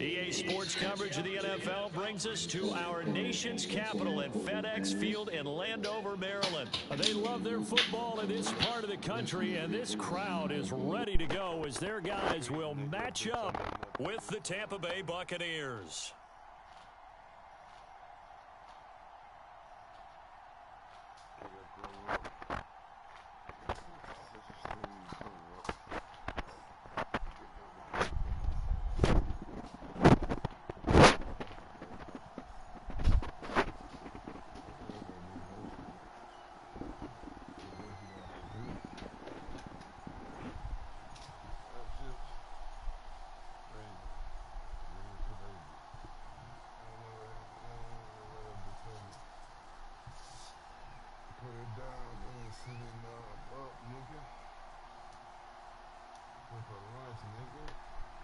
EA Sports coverage of the NFL brings us to our nation's capital at FedEx Field in Landover, Maryland. They love their football in this part of the country, and this crowd is ready to go as their guys will match up with the Tampa Bay Buccaneers.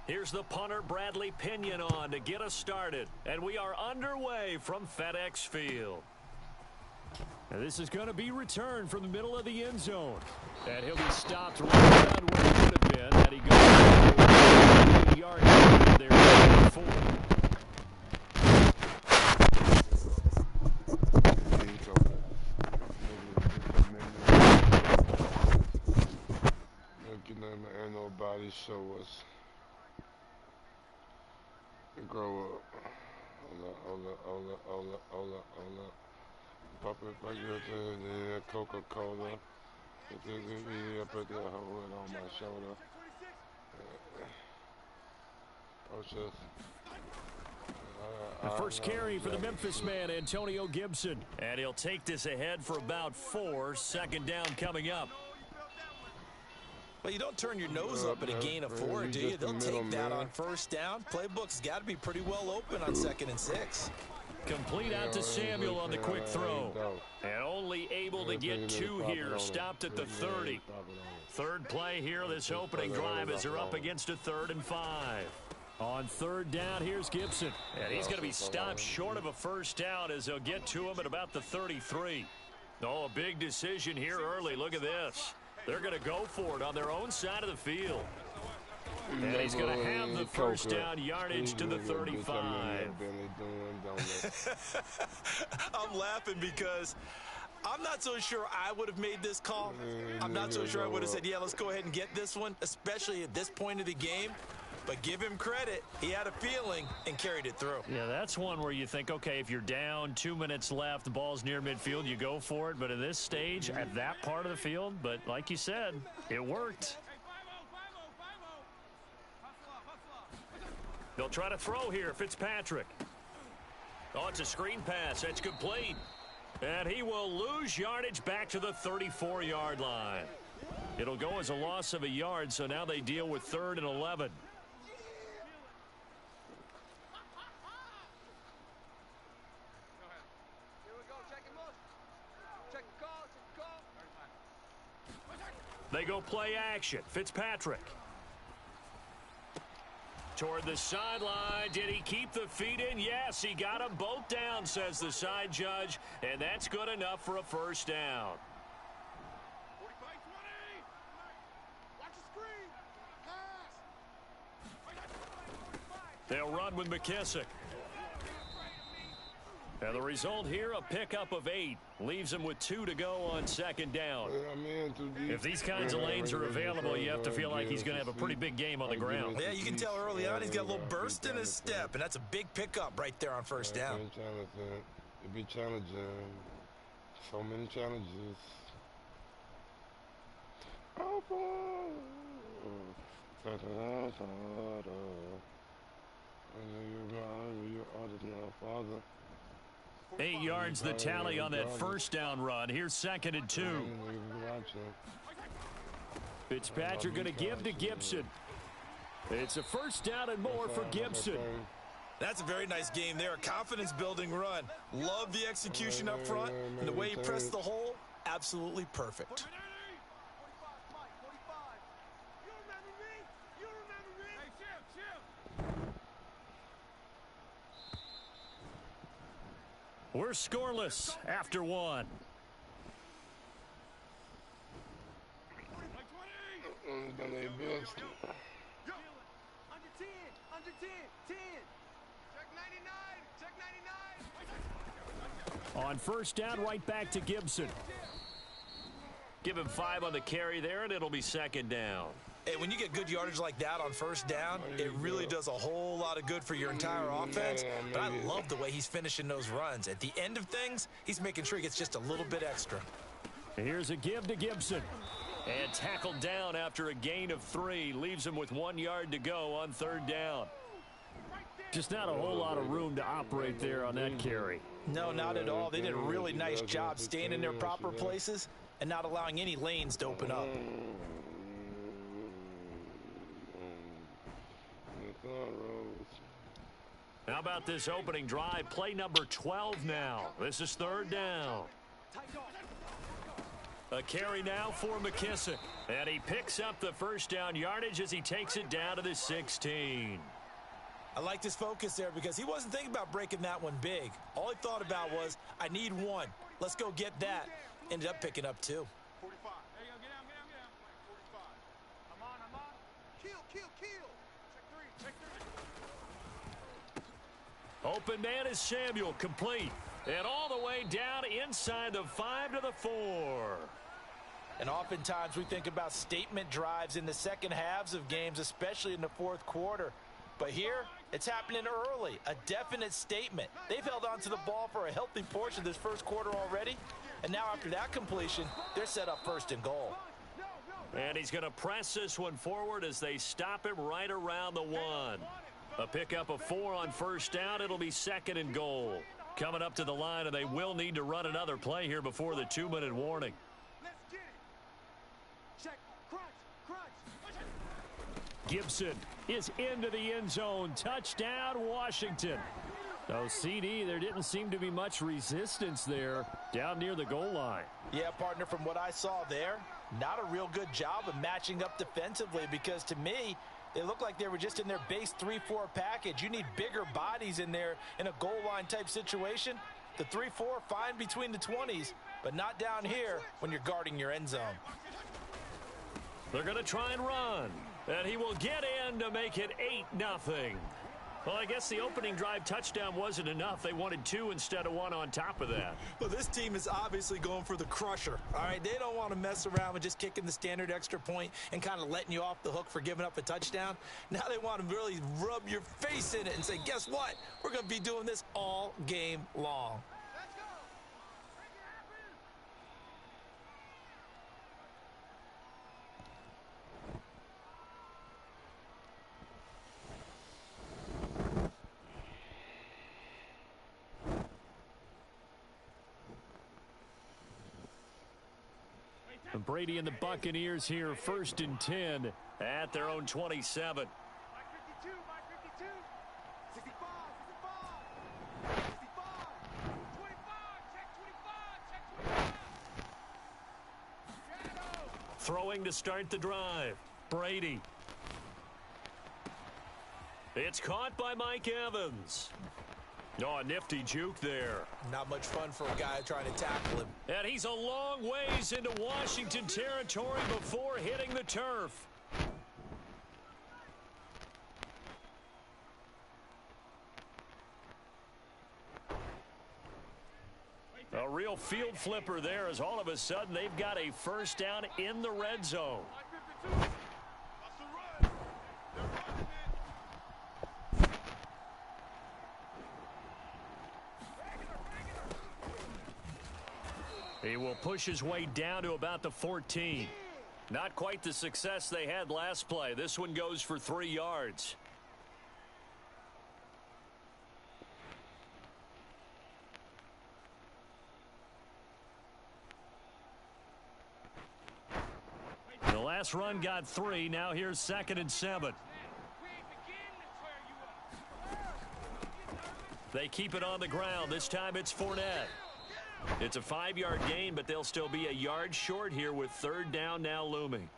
Here's the punter, Bradley Pinion, on to get us started. And we are underway from FedEx Field. And this is going to be returned from the middle of the end zone. And he'll be stopped right around where he would have been had he gone 40 yards there before. Ain't nobody show us. Grow up. Hola. Pop it back here, Coca-Cola. I put that hood on my shoulder. The first carry for the Memphis man, Antonio Gibson. And he'll take this ahead for about 4. Second down coming up. Well, you don't turn your nose up at a gain of 4, do you? They'll take that on first down. Playbook's got to be pretty well open on 2nd and 6. Complete out to Samuel on the quick throw. And only able to get 2 here. Stopped at the 30. Third play here this opening drive as they're up against a 3rd and 5. On 3rd down, here's Gibson. And he's going to be stopped short of a first down as they'll get to him at about the 33. Oh, a big decision here early. Look at this. They're going to go for it on their own side of the field. And he's going to have the first down yardage to the 35. I'm laughing because I'm not so sure I would have made this call. I'm not so sure I would have said, yeah, let's go ahead and get this one, especially at this point of the game. But give him credit. He had a feeling and carried it through. Yeah, that's one where you think, okay, if you're down, 2 minutes left, the ball's near midfield, you go for it. But at this stage, at that part of the field, but like you said, it worked. They'll try to throw here, Fitzpatrick. Oh, it's a screen pass. That's complete. And he will lose yardage back to the 34-yard line. It'll go as a loss of a yard, so now they deal with 3rd and 11. They go play action. Fitzpatrick. Toward the sideline. Did he keep the feet in? Yes, he got them both down, says the side judge. And that's good enough for a first down. They'll run with McKissick. And the result here, a pickup of 8. Leaves them with 2 to go on 2nd down. If these kinds of lanes are available, you have to feel like he's going to have a pretty big game on the ground. Yeah, you can tell early on he's got a little burst in his step, and that's a big pickup right there on first down. It'd be challenging. So many challenges. Oh, boy. 8 yards the tally on that first down run. Here's 2nd and 2. Fitzpatrick going to give to Gibson. It's a first down and more for Gibson. That's a very nice game there. Confidence-building run. Love the execution up front. And the way he pressed the hole, absolutely perfect. We're scoreless after 1. Under 10. 10. Check 99. Check 99. On first down, right back to Gibson. Give him 5 on the carry there, and it'll be second down. Hey, when you get good yardage like that on first down, it really does a whole lot of good for your entire offense. But I love the way he's finishing those runs. At the end of things, he's making sure he gets just a little bit extra. Here's a give to Gibson. And tackled down after a gain of 3. Leaves him with 1 yard to go on third down. Just not a whole lot of room to operate there on that carry. No, not at all. They did a really nice job staying in their proper places and not allowing any lanes to open up. How about this opening drive? Play number 12 now. This is third down. A carry now for McKissick. And he picks up the first down yardage as he takes it down to the 16. I liked his focus there because he wasn't thinking about breaking that one big. All he thought about was, I need 1. Let's go get that. Ended up picking up 2. 45. There you go. Get down. 45. I'm on. Kill. Check 3. Open man is Samuel, complete. And all the way down inside the 5 to the 4. And oftentimes we think about statement drives in the second halves of games, especially in the fourth quarter. But here, it's happening early. A definite statement. They've held on to the ball for a healthy portion of this first quarter already. And now after that completion, they're set up first and goal. And he's going to press this one forward as they stop him right around the 1. A pickup of 4 on first down. It'll be second and goal. Coming up to the line, and they will need to run another play here before the 2-minute warning. Let's get it. Check. Crunch. Gibson is into the end zone. Touchdown, Washington. So, CD, there didn't seem to be much resistance there down near the goal line. Yeah, partner, from what I saw there, not a real good job of matching up defensively because to me, they looked like they were just in their base 3-4 package. You need bigger bodies in there in a goal line type situation. The 3-4, fine between the 20s, but not down here when you're guarding your end zone. They're going to try and run. And he will get in to make it 8-0. Well, I guess the opening drive touchdown wasn't enough. They wanted 2 instead of 1 on top of that. Well, this team is obviously going for the crusher. All right, they don't want to mess around with just kicking the standard extra point and kind of letting you off the hook for giving up a touchdown. Now they want to really rub your face in it and say, guess what? We're going to be doing this all game long. Brady and the Buccaneers here, 1st and 10 at their own 27. Mike 52. 65. 25. Check 25. Throwing to start the drive. Brady. It's caught by Mike Evans. Oh, a nifty juke there. Not much fun for a guy trying to tackle him. And he's a long ways into Washington territory before hitting the turf. A real field flipper there as all of a sudden they've got a first down in the red zone. He will push his way down to about the 14. Not quite the success they had last play. This one goes for 3 yards. The last run got 3. Now here's 2nd and 7. They keep it on the ground. This time it's Fournette. It's a 5-yard gain, but they'll still be a yard short here with 3rd down now looming.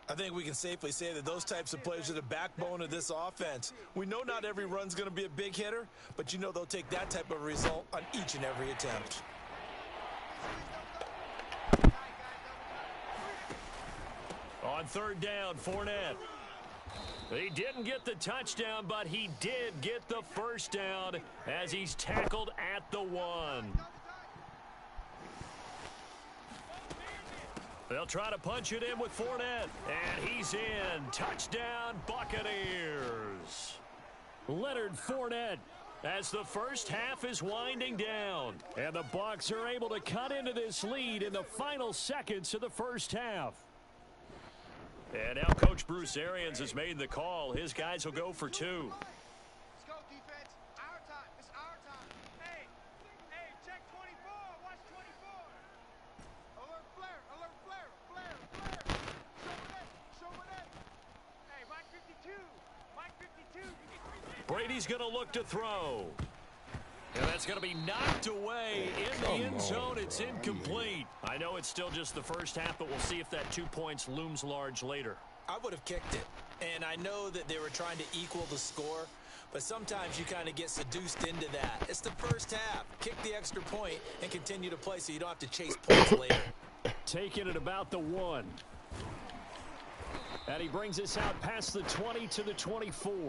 I think we can safely say that those types of plays are the backbone of this offense. We know not every run's going to be a big hitter, but you know they'll take that type of result on each and every attempt. On 3rd down, Fournette. He didn't get the touchdown, but he did get the first down as he's tackled at the 1. They'll try to punch it in with Fournette, and he's in. Touchdown, Buccaneers. Leonard Fournette as the first half is winding down. And the Bucs are able to cut into this lead in the final seconds of the first half. And now Coach Bruce Arians has made the call. His guys will go for 2. Let's go, defense. Our time. It's our time. Hey, check 24. Watch 24. Alert flare. Flare. Show it. Hey, Mike 52. Brady's going to look to throw. And that's going to be knocked away in the end zone. It's incomplete. I know it's still just the first half, but we'll see if that 2 points looms large later. I would have kicked it. And I know that they were trying to equal the score, but sometimes you kind of get seduced into that. It's the first half. Kick the extra point and continue to play so you don't have to chase points later. Taking it about the 1. And he brings us out past the 20 to the 24.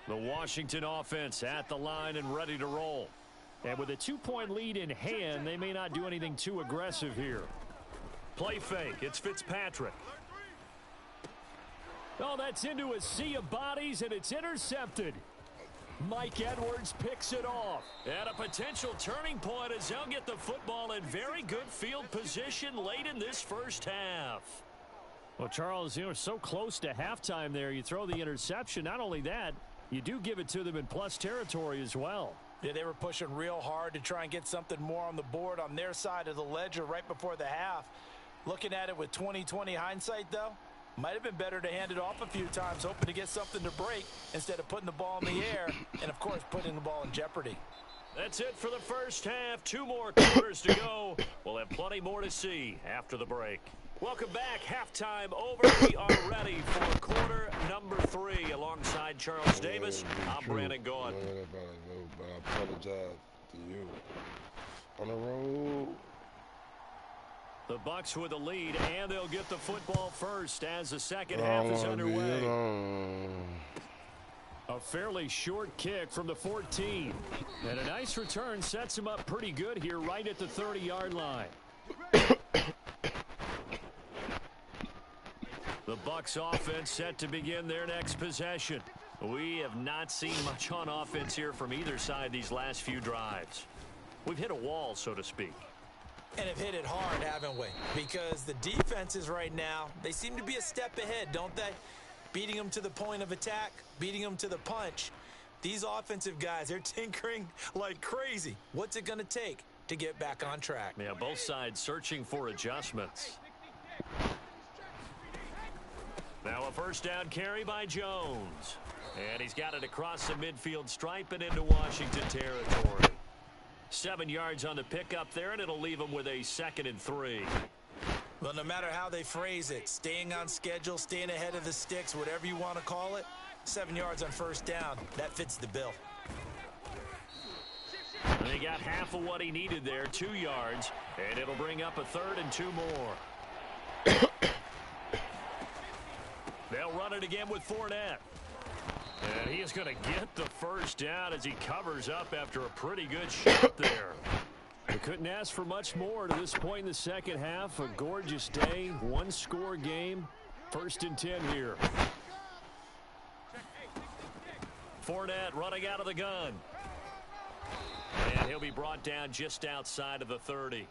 The Washington offense at the line and ready to roll. And with a 2-point lead in hand, they may not do anything too aggressive here. Play fake. It's Fitzpatrick. Oh, that's into a sea of bodies, and it's intercepted. Mike Edwards picks it off. And a potential turning point as they'll get the football in very good field position late in this first half. Well, Charles, you know, so close to halftime there. You throw the interception. Not only that, you do give it to them in plus territory as well. Yeah, they were pushing real hard to try and get something more on the board on their side of the ledger right before the half. Looking at it with 20/20 hindsight, though, might have been better to hand it off a few times, hoping to get something to break instead of putting the ball in the air and, of course, putting the ball in jeopardy. That's it for the first half. 2 more quarters to go. We'll have plenty more to see after the break. Welcome back. Halftime over. We are ready for quarter number 3. Alongside Charles Davis, I'm Brandon Gaughan. I apologize to you. On the road. The Bucs with the lead, and they'll get the football first as the second half is underway. A fairly short kick from the 14. And a nice return sets him up pretty good here right at the 30-yard line. The Bucs offense set to begin their next possession. We have not seen much on offense here from either side these last few drives. We've hit a wall, so to speak. And have hit it hard, haven't we? Because the defenses right now, they seem to be a step ahead, don't they? Beating them to the point of attack, beating them to the punch. These offensive guys, they're tinkering like crazy. What's it going to take to get back on track? Yeah, both sides searching for adjustments. Now a first down carry by Jones. And he's got it across the midfield stripe and into Washington territory. 7 yards on the pickup there, and it'll leave him with a 2nd and 3. Well, no matter how they phrase it, staying on schedule, staying ahead of the sticks, whatever you want to call it, 7 yards on first down, that fits the bill. And he got half of what he needed there, 2 yards, and it'll bring up a 3rd and 2 more. They'll run it again with Fournette. And he is going to get the first down as he covers up after a pretty good shot there. We couldn't ask for much more to this point in the second half. A gorgeous day, 1-score game. 1st and 10 here. Fournette running out of the gun. And he'll be brought down just outside of the 30.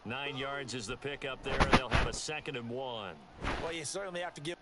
9 yards is the pickup there, and they'll have a 2nd and 1. Well, you certainly have to give.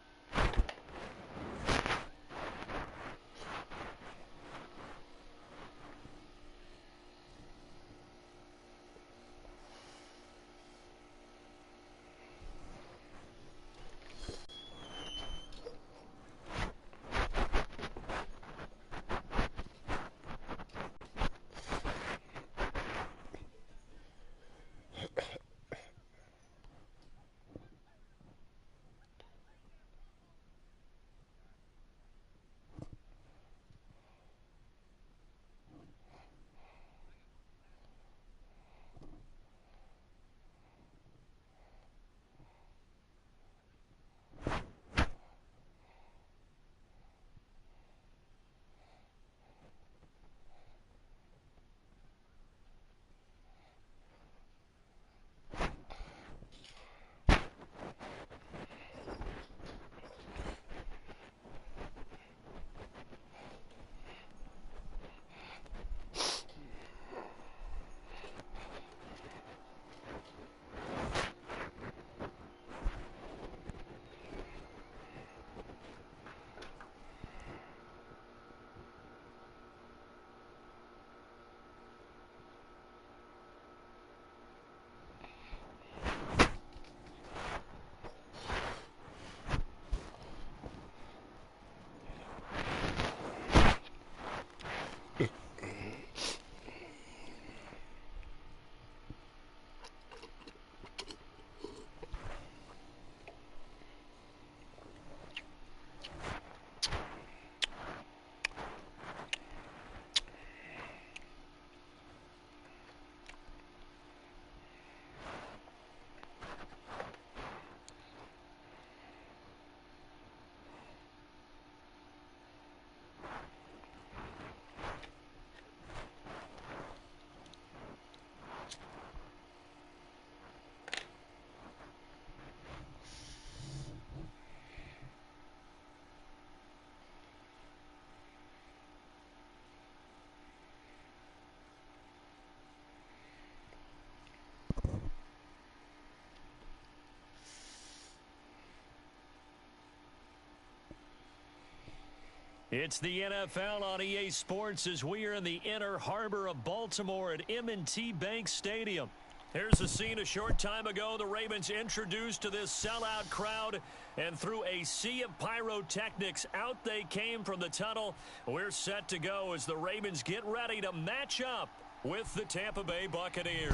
It's the NFL on EA Sports as we are in the inner harbor of Baltimore at M&T Bank Stadium. Here's a scene a short time ago. The Ravens introduced to this sellout crowd, and through a sea of pyrotechnics, out they came from the tunnel. We're set to go as the Ravens get ready to match up with the Tampa Bay Buccaneers.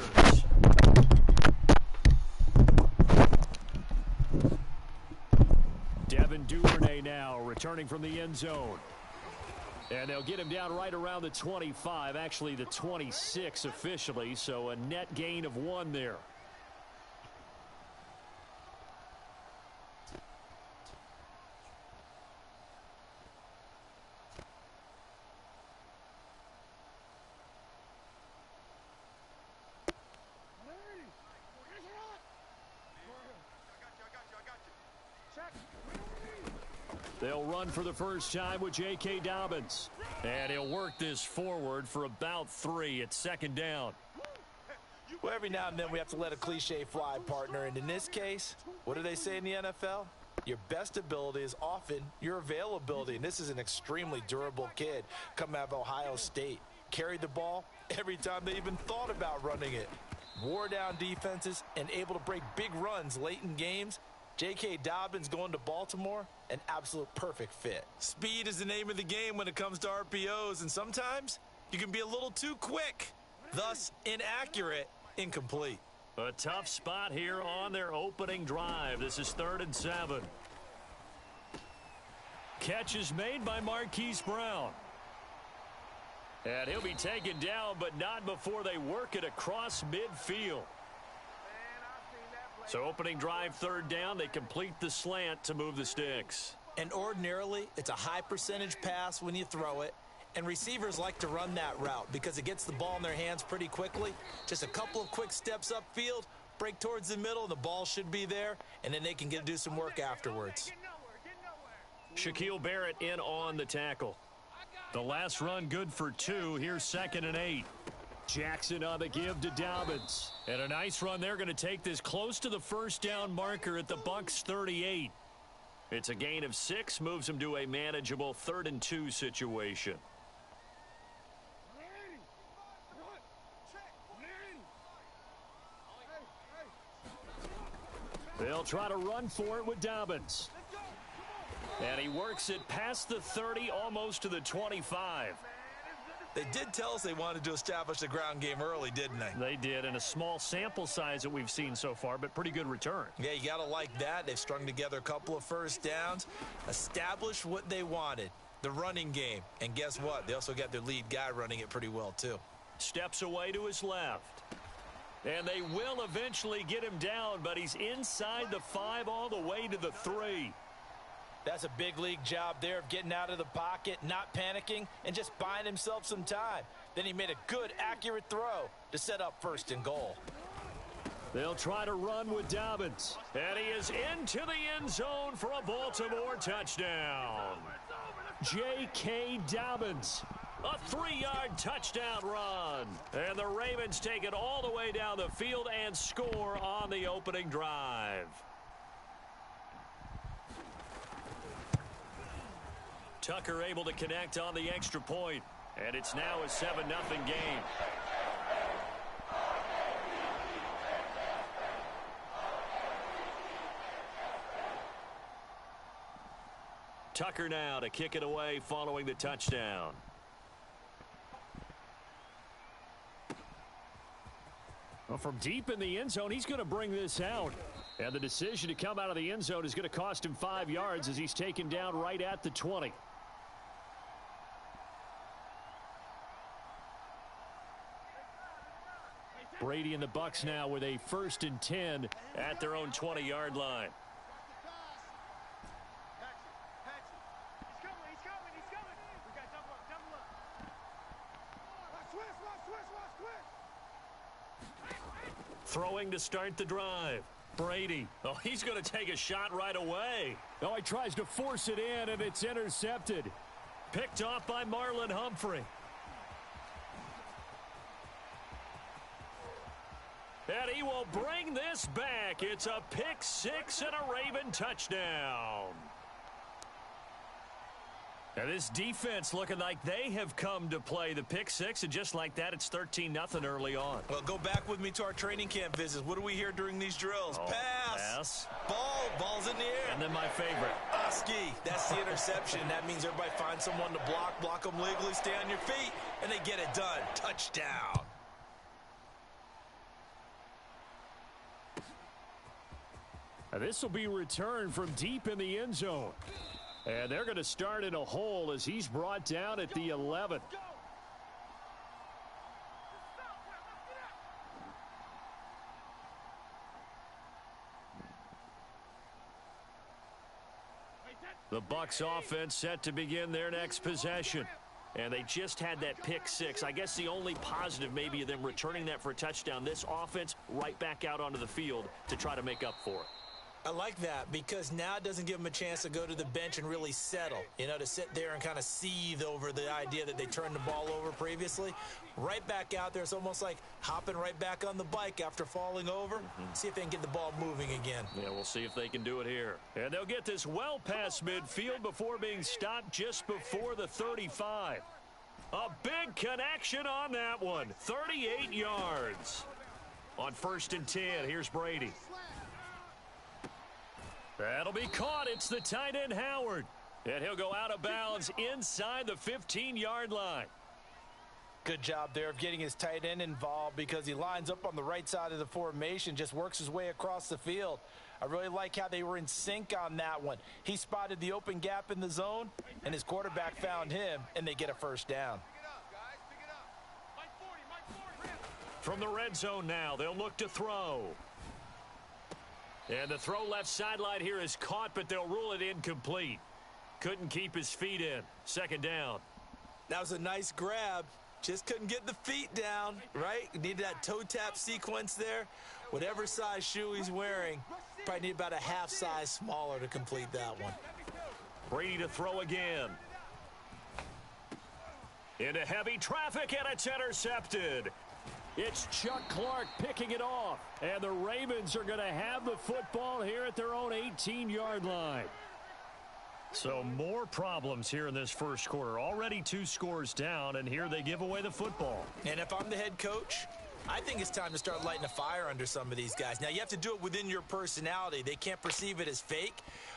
Devin Duvernay now returning from the end zone. And they'll get him down right around the 25, actually the 26 officially, so a net gain of 1 there. They'll run for the first time with J.K. Dobbins. And he'll work this forward for about 3 at second down. Well, every now and then we have to let a cliche fly, partner. And in this case, what do they say in the NFL? Your best ability is often your availability. And this is an extremely durable kid coming out of Ohio State. Carried the ball every time they even thought about running it. Wore down defenses and able to break big runs late in games. J.K. Dobbins going to Baltimore, an absolute perfect fit. Speed is the name of the game when it comes to RPOs, and sometimes you can be a little too quick, thus inaccurate, incomplete. A tough spot here on their opening drive. This is 3rd and 7. Catch is made by Marquise Brown. And he'll be taken down, but not before they work it across midfield. So opening drive, 3rd down, they complete the slant to move the sticks. And ordinarily, it's a high percentage pass when you throw it. And receivers like to run that route because it gets the ball in their hands pretty quickly. Just a couple of quick steps upfield, break towards the middle, and the ball should be there. And then they can do some work afterwards. Shaquille Barrett in on the tackle. The last run good for 2. Here's 2nd and 8. Jackson on the give to Dobbins. And a nice run. They're going to take this close to the first down marker at the Bucs 38. It's a gain of 6, moves them to a manageable 3rd and 2 situation. They'll try to run for it with Dobbins. And he works it past the 30, almost to the 25. They did tell us they wanted to establish the ground game early, didn't they? They did, and a small sample size that we've seen so far, but pretty good return. Yeah, you got to like that. They've strung together a couple of first downs, established what they wanted, the running game. And guess what? They also got their lead guy running it pretty well, too. Steps away to his left. And they will eventually get him down, but he's inside the 5 all the way to the 3. That's a big league job there of getting out of the pocket, not panicking, and just buying himself some time. Then he made a good, accurate throw to set up 1st and goal. They'll try to run with Dobbins. And he is into the end zone for a Baltimore touchdown. J.K. Dobbins, a 3-yard touchdown run. And the Ravens take it all the way down the field and score on the opening drive. Tucker able to connect on the extra point, and it's now a 7-0 game. Tucker now to kick it away following the touchdown. Well, from deep in the end zone, he's going to bring this out. And the decision to come out of the end zone is going to cost him 5 yards as he's taken down right at the 20. Brady and the Bucs now with a 1st and 10 at their own 20-yard line. Throwing to start the drive. Brady. Oh, he's going to take a shot right away. Oh, he tries to force it in, and it's intercepted. Picked off by Marlon Humphrey. And he will bring this back. It's a pick 6 and a Raven touchdown. And this defense looking like they have come to play. The pick six, and just like that, it's 13-0 early on. Well, go back with me to our training camp visits. What do we hear during these drills? Oh, pass. Ball's in the air. And then my favorite. Ski, that's the interception. That means everybody finds someone to block them legally, stay on your feet, and they get it done. Touchdown. And this will be returned from deep in the end zone. And they're going to start in a hole as he's brought down at the 11. The Bucs offense set to begin their next possession. And they just had that pick six. I guess the only positive maybe of them returning that for a touchdown. This offense right back out onto the field to try to make up for it. I like that because now it doesn't give them a chance to go to the bench and really settle, to sit there and kind of seethe over the idea that they turned the ball over previously. Right back out there, it's almost like hopping right back on the bike after falling over. See if they can get the ball moving again. Yeah, we'll see if they can do it here. And they'll get this well past midfield before being stopped just before the 35. A big connection on that one. 38 yards. On 1st and 10, here's Brady. That'll be caught. It's the tight end, Howard. And he'll go out of bounds inside the 15-yard line. Good job there of getting his tight end involved because he lines up on the right side of the formation, just works his way across the field. I really like how they were in sync on that one. He spotted the open gap in the zone, and his quarterback found him, and they get a first down. From the red zone now, they'll look to throw. And the throw left sideline here is caught, but they'll rule it incomplete. Couldn't keep his feet in. 2nd down. That was a nice grab. Just couldn't get the feet down, right? Needed that toe tap sequence there. Whatever size shoe he's wearing, probably need about a half size smaller to complete that one. Brady to throw again. Into heavy traffic, and it's intercepted. It's Chuck Clark picking it off. And the Ravens are going to have the football here at their own 18-yard line. So more problems here in this first quarter. Already 2 scores down, and here they give away the football. And if I'm the head coach, I think it's time to start lighting a fire under some of these guys. Now, you have to do it within your personality. They can't perceive it as fake.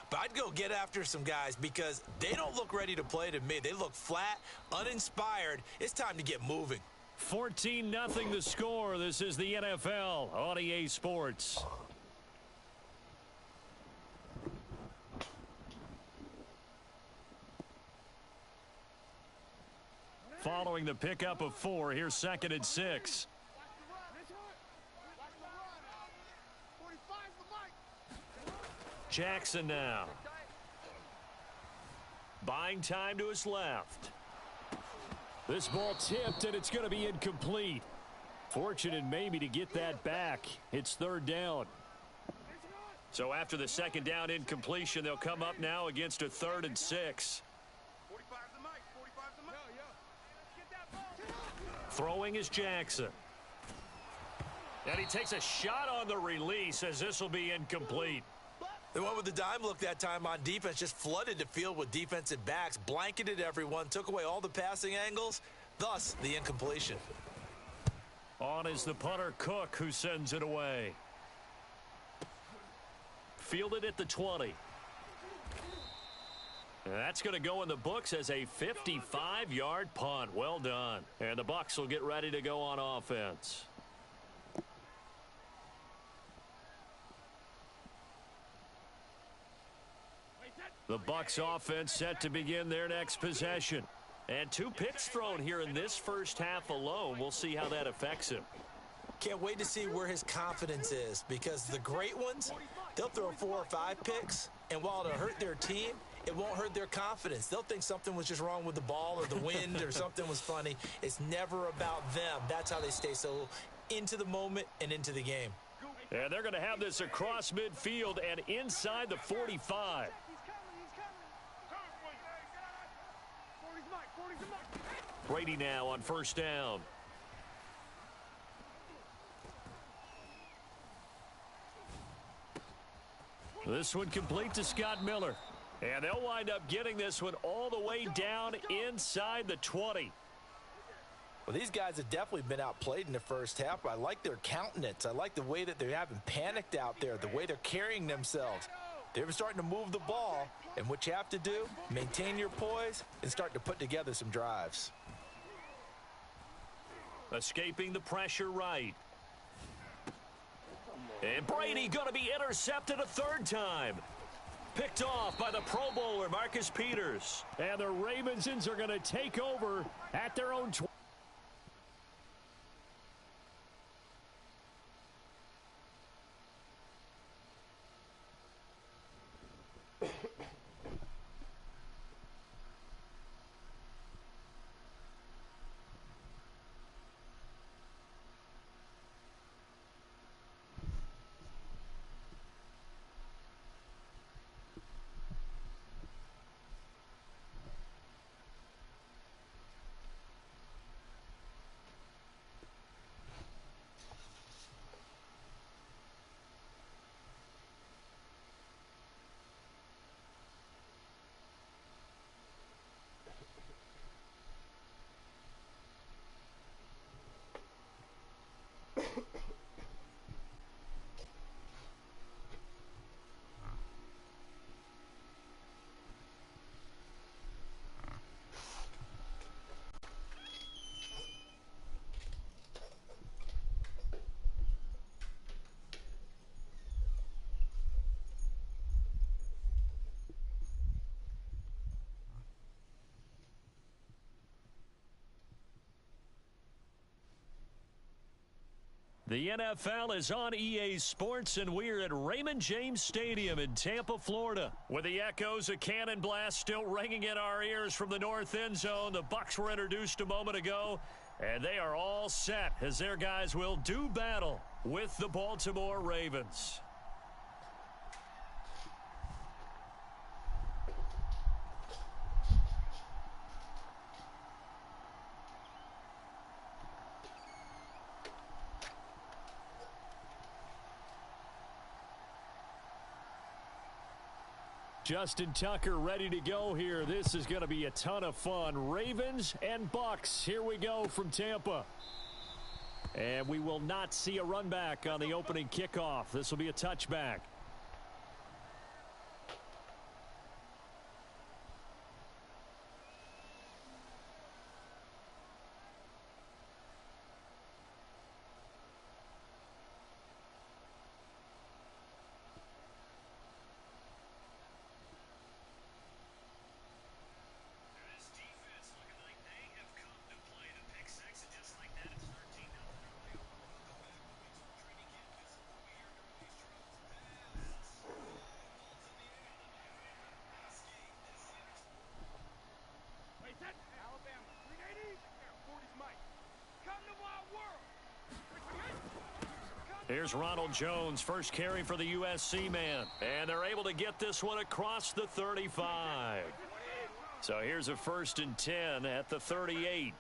But I'd go get after some guys because they don't look ready to play to me. They look flat, uninspired. It's time to get moving. 14-0 the score. This is the NFL on EA Sports. Following the pickup of 4, here's 2nd and 6. Jackson now. Buying time to his left. This ball tipped, and it's going to be incomplete. Fortunate maybe to get that back. It's 3rd down. So after the 2nd down incompletion, they'll come up now against a 3rd and 6. Throwing is Jackson. And he takes a shot on the release as this will be incomplete. They went with the dime look that time on defense, just flooded the field with defensive backs, blanketed everyone, took away all the passing angles, thus the incompletion. On is the punter Cook, who sends it away. Fielded at the 20. And that's going to go in the books as a 55-yard punt. Well done. And the Bucs will get ready to go on offense. The Bucs offense set to begin their next possession. And 2 picks thrown here in this first half alone. We'll see how that affects him. Can't wait to see where his confidence is because the great ones, they'll throw 4 or 5 picks, and while it'll hurt their team, it won't hurt their confidence. They'll think something was just wrong with the ball or the wind or something was funny. It's never about them. That's how they stay so into the moment and into the game. And they're going to have this across midfield and inside the 45. Brady now on 1st down. This one complete to Scott Miller. And they'll wind up getting this one all the way down inside the 20. Well, these guys have definitely been outplayed in the first half. I like their countenance. I like the way that they haven't panicked out there, the way they're carrying themselves. They're starting to move the ball, and what you have to do, maintain your poise and start to put together some drives. Escaping the pressure right. And Brady going to be intercepted a third time. Picked off by the Pro Bowler, Marcus Peters. And the Ravensons are going to take over at their own 20. The NFL is on EA Sports, and we're at Raymond James Stadium in Tampa, Florida. With the echoes of cannon blast still ringing in our ears from the north end zone, the Bucs were introduced a moment ago, and they are all set as their guys will do battle with the Baltimore Ravens. Justin Tucker ready to go here. This is going to be a ton of fun. Ravens and Bucs. Here we go from Tampa. And we will not see a run back on the opening kickoff. This will be a touchback. Here's Ronald Jones, first carry for the USC man. And they're able to get this one across the 35. So here's a 1st and 10 at the 38.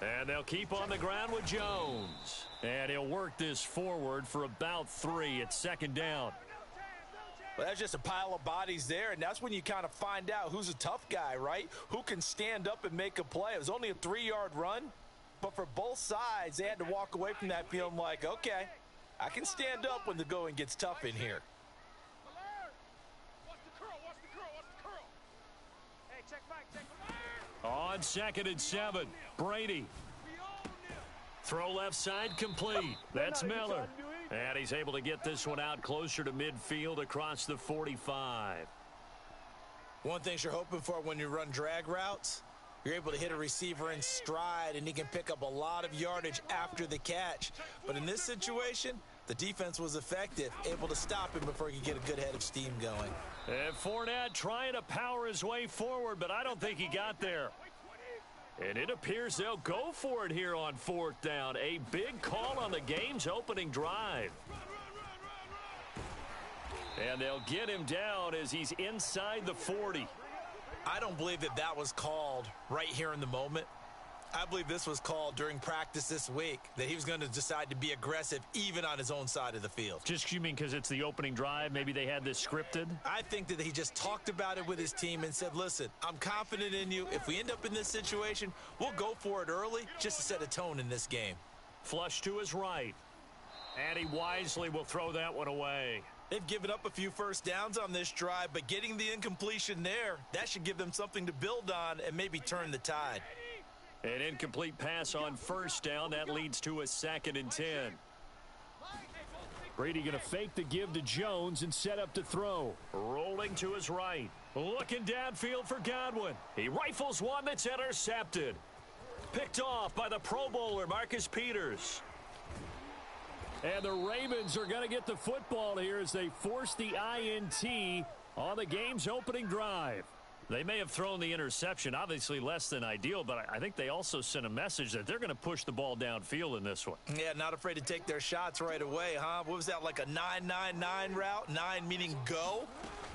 And they'll keep on the ground with Jones. And he'll work this forward for about 3 at 2nd down. Well, that's just a pile of bodies there, and that's when you kind of find out who's a tough guy, right? Who can stand up and make a play. It was only a 3-yard run, but for both sides, they had to walk away from that feeling like, okay, I can stand up when the going gets tough in here. On 2nd and 7, Brady. Throw left side complete. That's Miller. And he's able to get this one out closer to midfield across the 45. One thing you're hoping for when you run drag routes, you're able to hit a receiver in stride, and he can pick up a lot of yardage after the catch. But in this situation, the defense was effective, able to stop him before he could get a good head of steam going. And Fournette trying to power his way forward, but I don't think he got there. And it appears they'll go for it here on 4th down. A big call on the game's opening drive. And they'll get him down as he's inside the 40. I don't believe that was called right here in the moment. I believe this was called during practice this week, that he was going to decide to be aggressive even on his own side of the field. Just, you mean because it's the opening drive? Maybe they had this scripted? I think that he just talked about it with his team and said, listen, I'm confident in you. If we end up in this situation, we'll go for it early just to set a tone in this game. Flush to his right. And he wisely will throw that one away. They've given up a few first downs on this drive, but getting the incompletion there, that should give them something to build on and maybe turn the tide. An incomplete pass on first down. That leads to a 2nd and 10. Brady going to fake the give to Jones and set up to throw. Rolling to his right. Looking downfield for Godwin. He rifles one that's intercepted. Picked off by the Pro Bowler, Marcus Peters. And the Ravens are going to get the football here as they force the INT on the game's opening drive. They may have thrown the interception, obviously less than ideal, but I think they also sent a message that they're going to push the ball downfield in this one. Yeah, not afraid to take their shots right away, huh? What was that, like a 9-9-9 route? 9 meaning go?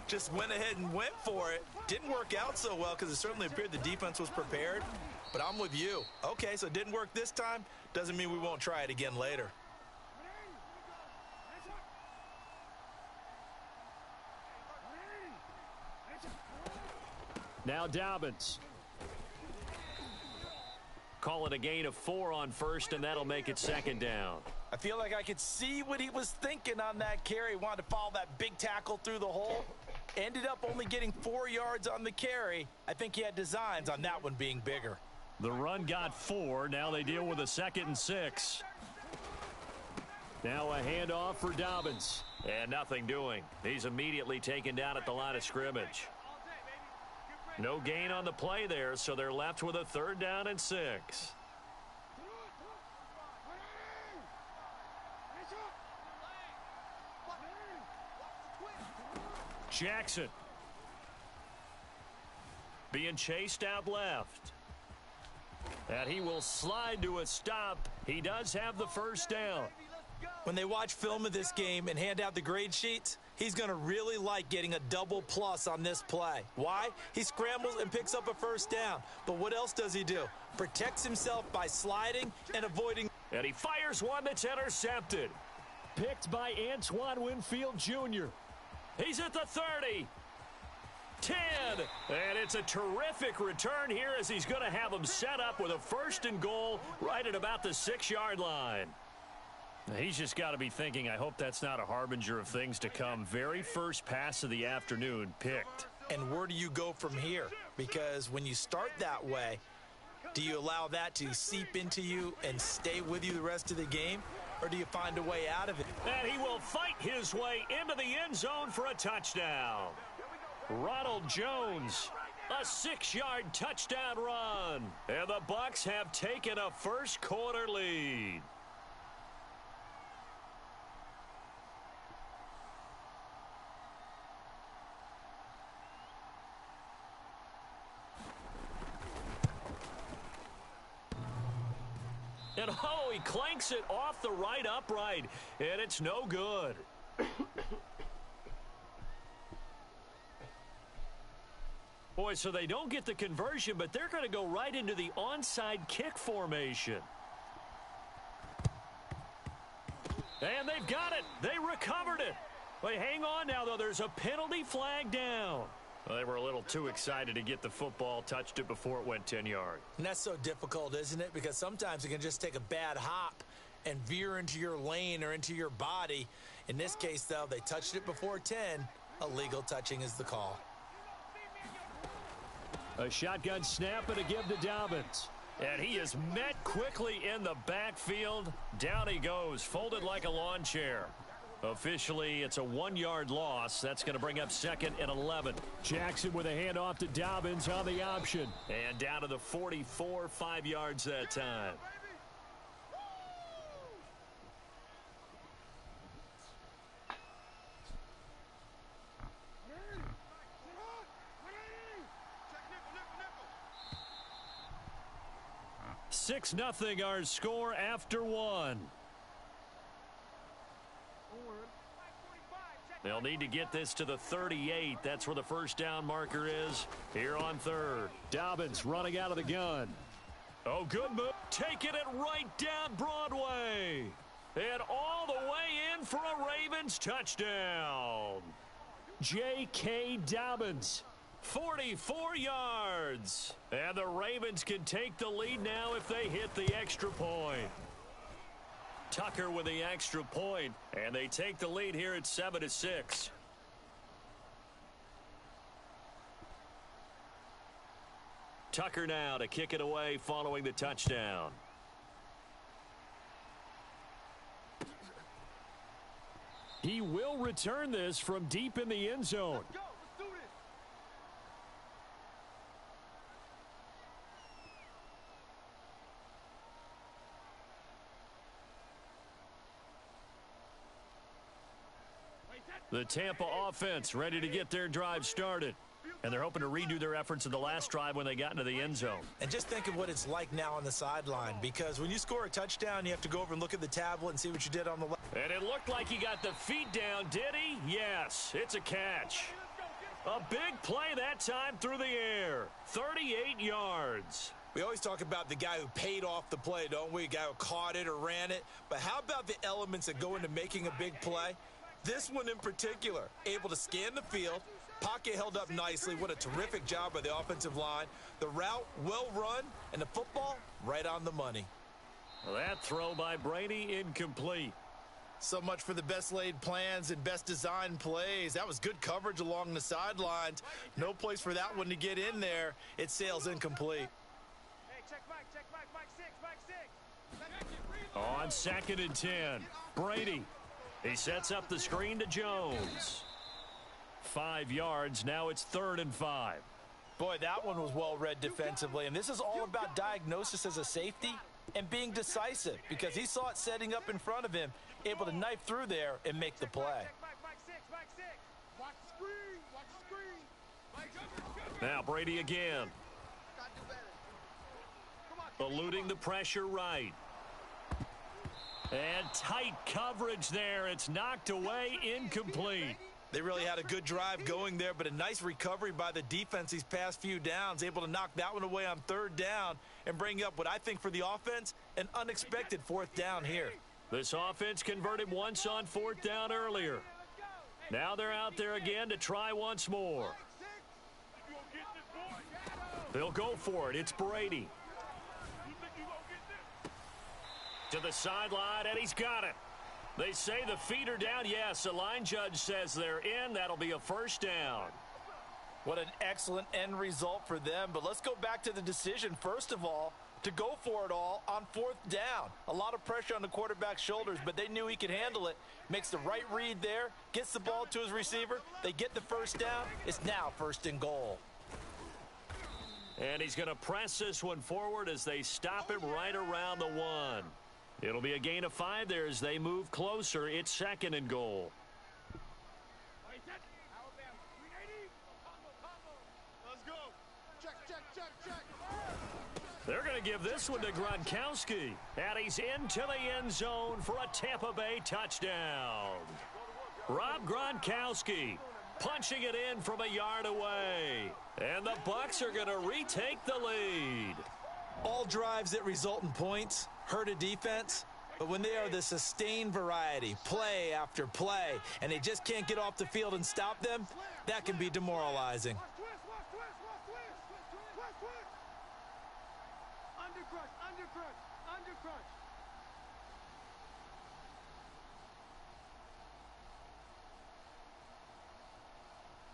Just went ahead and went for it. Didn't work out so well because it certainly appeared the defense was prepared. But I'm with you. Okay, so it didn't work this time. Doesn't mean we won't try it again later. Now Dobbins. Call it a gain of 4 on first, and that'll make it 2nd down. I feel like I could see what he was thinking on that carry. Wanted to follow that big tackle through the hole. Ended up only getting 4 yards on the carry. I think he had designs on that one being bigger. The run got 4. Now they deal with a 2nd and 6. Now a handoff for Dobbins. And nothing doing. He's immediately taken down at the line of scrimmage. No gain on the play there, so they're left with a 3rd down and 6. Jackson. Being chased out left. And he will slide to a stop. He does have the 1st down. When they watch film of this game and hand out the grade sheets, he's going to really like getting a double plus on this play. Why? He scrambles and picks up a 1st down. But what else does he do? Protects himself by sliding and avoiding. And he fires one that's intercepted. Picked by Antoine Winfield Jr. He's at the 30. 10. And it's a terrific return here as he's going to have him set up with a 1st and goal right at about the 6-yard line. He's just got to be thinking, I hope that's not a harbinger of things to come. Very first pass of the afternoon picked. And where do you go from here? Because when you start that way, do you allow that to seep into you and stay with you the rest of the game? Or do you find a way out of it? And he will fight his way into the end zone for a touchdown. Ronald Jones, a 6-yard touchdown run. And the Bucs have taken a first quarter lead. And oh, he clanks it off the right upright, and it's no good. Boy, so they don't get the conversion, but they're going to go right into the onside kick formation. And they've got it. They recovered it. Wait, hang on now, though. There's a penalty flag down. Well, they were a little too excited to get the football, touched it before it went 10 yards. And that's so difficult, isn't it? Because sometimes it can just take a bad hop and veer into your lane or into your body. In this case, though, they touched it before 10. Illegal touching is the call. A shotgun snap and a give to Dobbins. And he is met quickly in the backfield. Down he goes, folded like a lawn chair. Officially, it's a 1-yard loss. That's going to bring up 2nd and 11. Jackson with a handoff to Dobbins on the option. And down to the 44, 5 yards that time. Six nothing our score after 1. They'll need to get this to the 38. That's where the first down marker is here on 3rd. Dobbins running out of the gun. Oh, good move. Taking it right down Broadway. And all the way in for a Ravens touchdown. J.K. Dobbins, 44 yards. And the Ravens can take the lead now if they hit the extra point. Tucker with the extra point, and they take the lead here at 7-6. Tucker now to kick it away following the touchdown. He will return this from deep in the end zone. Let's go. Let's do this. The Tampa offense ready to get their drive started. And they're hoping to redo their efforts in the last drive when they got into the end zone. And just think of what it's like now on the sideline, because when you score a touchdown, you have to go over and look at the tablet and see what you did on the left. And it looked like he got the feet down, did he? Yes, it's a catch. A big play that time through the air. 38 yards. We always talk about the guy who paid off the play, don't we? A guy who caught it or ran it. But how about the elements that go into making a big play? This one in particular, able to scan the field. Pocket held up nicely. What a terrific job by the offensive line. The route well run, and the football right on the money. Well, that throw by Brady incomplete. So much for the best laid plans and best designed plays. That was good coverage along the sidelines. No place for that one to get in there. It sails incomplete. Hey, check Mike, Mike 6. On 2nd and 10, Brady. He sets up the screen to Jones. 5 yards. Now it's 3rd and 5. Boy, that one was well read defensively. And this is all about diagnosis as a safety and being decisive, because he saw it setting up in front of him, able to knife through there and make the play. Mike 6. Watch the screen. Watch the screen. Now Brady again. Gotta do better. Come on. Eluding the pressure right. And tight coverage there. It's knocked away, incomplete. They really had a good drive going there, but a nice recovery by the defense these past few downs, able to knock that one away on 3rd down and bring up what I think for the offense, an unexpected 4th down here. This offense converted once on 4th down earlier. Now they're out there again to try once more. They'll go for it. It's Brady. To the sideline, and he's got it. They say the feet are down. Yes, the line judge says they're in. That'll be a 1st down. What an excellent end result for them. But let's go back to the decision, first of all, to go for it all on 4th down. A lot of pressure on the quarterback's shoulders, but they knew he could handle it. Makes the right read there, gets the ball to his receiver. They get the 1st down. It's now 1st and goal. And he's going to press this one forward as they stop him right around the 1. It'll be a gain of 5 there as they move closer. It's 2nd and goal. Let's go. Check. They're going to give this one to Gronkowski. And he's into the end zone for a Tampa Bay touchdown. Rob Gronkowski punching it in from a yard away. And the Bucs are going to retake the lead. All drives that result in points hurt a defense, but when they are the sustained variety, play after play, and they just can't get off the field and stop them, that can be demoralizing. Twist. Undercrush.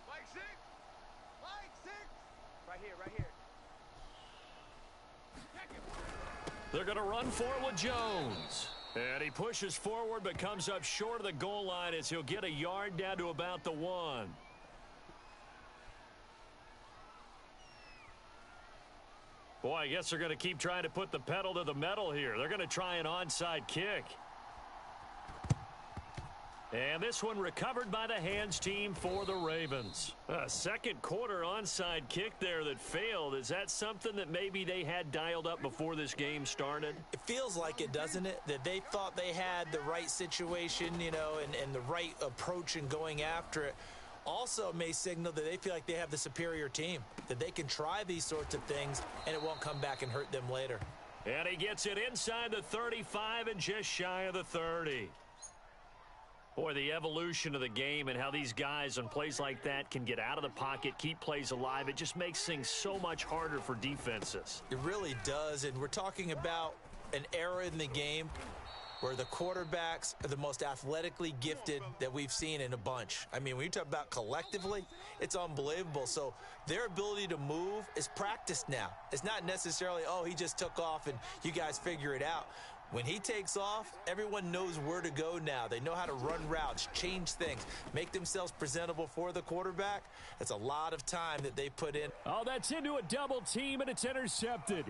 Mike 6. Right here. They're going to run for it with Jones. And he pushes forward but comes up short of the goal line as he'll get a yard down to about the 1. Boy, I guess they're going to keep trying to put the pedal to the metal here. They're going to try an onside kick. And this one recovered by the hands team for the Ravens. A 2nd quarter onside kick there that failed. Is that something that maybe they had dialed up before this game started? It feels like it, doesn't it? That they thought they had the right situation, and the right approach in going after it. Also may signal that they feel like they have the superior team, that they can try these sorts of things and it won't come back and hurt them later. And he gets it inside the 35 and just shy of the 30. Boy, the evolution of the game and how these guys on plays like that can get out of the pocket, keep plays alive, it just makes things so much harder for defenses. It really does, and we're talking about an era in the game where the quarterbacks are the most athletically gifted that we've seen in a bunch. I mean, when you talk about collectively, it's unbelievable. So their ability to move is practiced now. It's not necessarily, oh, he just took off and you guys figure it out. When he takes off, everyone knows where to go now. They know how to run routes, change things, make themselves presentable for the quarterback. That's a lot of time that they put in. Oh, that's into a double team, and it's intercepted.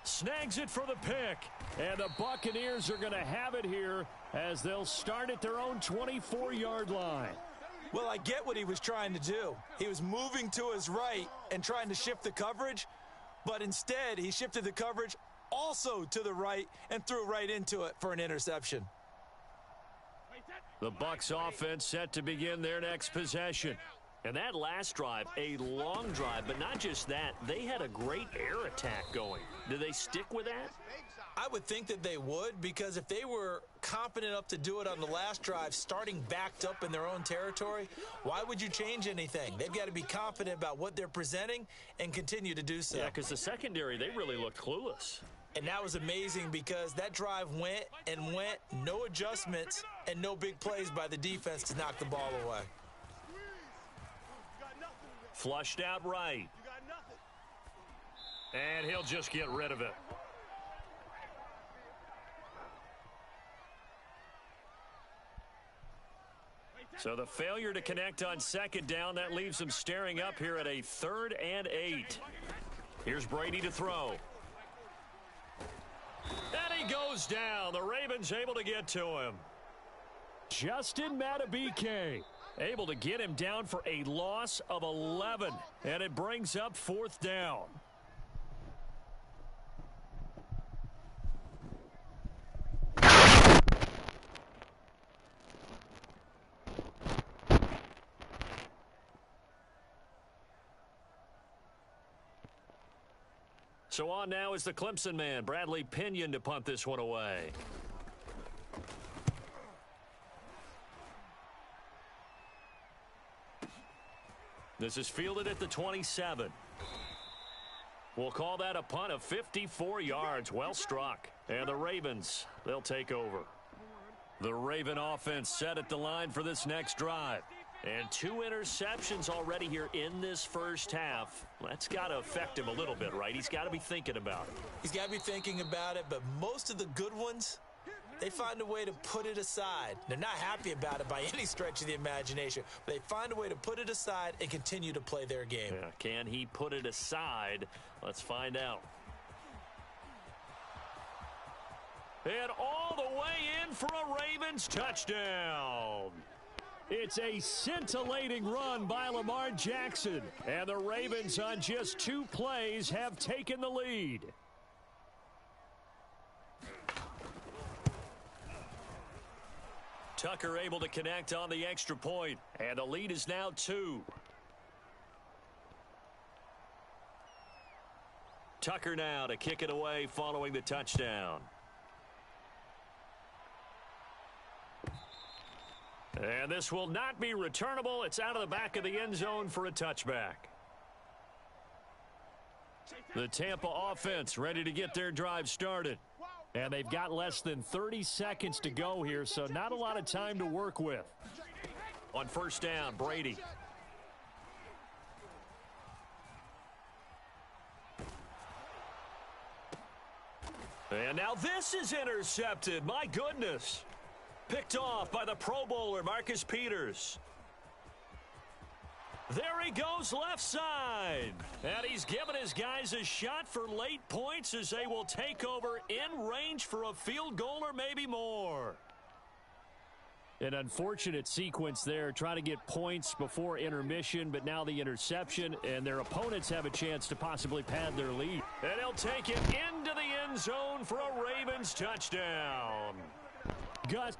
Snags it for the pick. And the Buccaneers are going to have it here as they'll start at their own 24-yard line. Well, I get what he was trying to do. He was moving to his right and trying to shift the coverage, but instead he shifted the coverage also to the right and threw right into it for an interception. The Bucs offense set to begin their next possession. And that last drive, a long drive, but not just that, they had a great air attack going. Do they stick with that? I would think that they would, because if they were confident enough to do it on the last drive, starting backed up in their own territory, why would you change anything? They've got to be confident about what they're presenting and continue to do so. Yeah, because the secondary, they really looked clueless. And that was amazing because that drive went and went, no adjustments and no big plays by the defense to knock the ball away. Flushed out right. And he'll just get rid of it. So the failure to connect on second down, that leaves him staring up here at a 3rd and 8. Here's Brady to throw. And he goes down. The Ravens able to get to him. Justin Matabike able to get him down for a loss of 11. And it brings up 4th down. So on now is the Clemson man, Bradley Pinion, to punt this one away. This is fielded at the 27. We'll call that a punt of 54 yards. Well struck. And the Ravens, they'll take over. The Raven offense set at the line for this next drive. And 2 interceptions already here in this first half. That's got to affect him a little bit, right? He's got to be thinking about it. He's got to be thinking about it, but most of the good ones, they find a way to put it aside. They're not happy about it by any stretch of the imagination, but they find a way to put it aside and continue to play their game. Yeah, can he put it aside? Let's find out. And all the way in for a Ravens touchdown. It's a scintillating run by Lamar Jackson. And the Ravens on just 2 plays have taken the lead. Tucker able to connect on the extra point. And the lead is now 2. Tucker now to kick it away following the touchdown. And this will not be returnable. It's out of the back of the end zone for a touchback. The Tampa offense ready to get their drive started. And they've got less than 30 seconds to go here, so not a lot of time to work with. On first down, Brady. And now this is intercepted. My goodness. Picked off by the Pro Bowler, Marcus Peters. There he goes left side. And he's given his guys a shot for late points as they will take over in range for a field goal or maybe more. An unfortunate sequence there, trying to get points before intermission, but now the interception, and their opponents have a chance to possibly pad their lead. And he'll take it into the end zone for a Ravens touchdown. Gus.